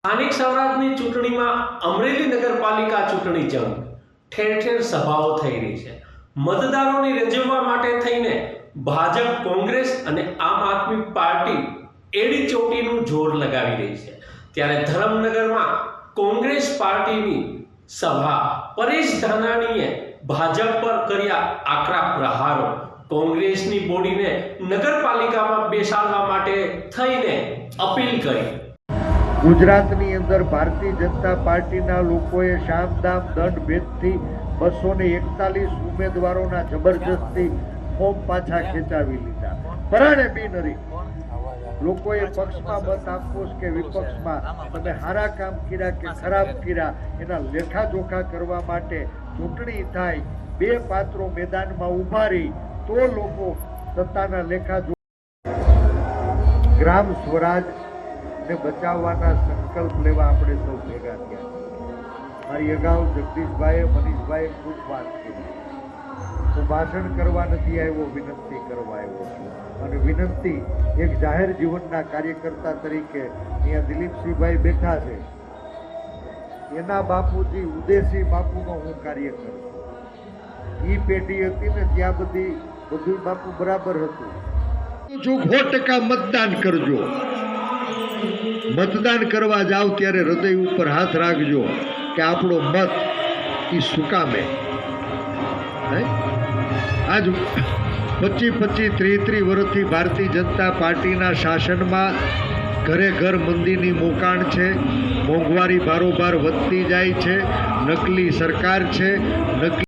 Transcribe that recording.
સ્થાનિક સ્વરાજની ચૂંટણીમાં અમરેલી નગરપાલિકા ચૂંટણી જંગ ઠેર ઠેર સભાઓ થઈ રહી છે। મતદારોને રીઝવવા માટે થઈને ભાજપ, કોંગ્રેસ અને આમ આદમી પાર્ટી એડી ચોટીનું જોર લગાવી રહી છે। ત્યારે ધરમનગરમાં કોંગ્રેસ પાર્ટીની સભા પરેશ ધાનાણીએ ભાજપ પર કર્યા આકરા પ્રહારો। કોંગ્રેસની બોડીને નગરપાલિકામાં બેસાડવા માટે થઈને અપીલ કરી। ગુજરાતની અંદર ભારતીય જનતા પાર્ટીના લોકોએ શામદામ દંડ ભેદથી 241 ઉમેદવારોના જબરજસ્તી ફોર્મ પાછા ખેંચાવી લીધા। પરાણે બિનહરી લોકોએ પક્ષમાં મત આપવો કે વિપક્ષમાં, તમે સારા કામ કર્યા કે ખરાબ કર્યા એના લેખાજોખા કરવા માટે ચૂંટણી થાય, બે પાત્રો મેદાનમાં ઊભા રહી તો લોકો સત્તાના લેખાજોખા ગ્રામ સ્વરાજ ને બચાવવાના સંકલ્પ લેવા આપણે સૌ ભેગા થયા। મારી અગાઉ જગદીશભાઈએ, મનીષભાઈએ ખૂબ વાત કરી। હું ભાષણ કરવા નથી આવ્યો, વિનંતી કરવા આવ્યો છું। અને વિનંતી એક જાહેર જીવનના કાર્યકર્તા તરીકે અહીંયા દિલીપસિંહભાઈ બેઠા છે, એના બાપુજી ઉદેશી બાપુનો હું કાર્યકર છું। એ પેઢી હતી ને ત્યાં બધું બાપુ બરાબર હતું। જો 100% મતદાન કરજો, મતદાન કરવા જાવ ત્યારે હૃદય ઉપર હાથ રાખજો કે આપણો મત એ સુકામે। આજ 25-30 વર્ષથી ભારતીય જનતા પાર્ટીના શાસનમાં ઘરે ઘર મંદીની મોકાણ છે, મોંઘવારી બારોબાર વધતી જાય છે, નકલી સરકાર છે, નકલી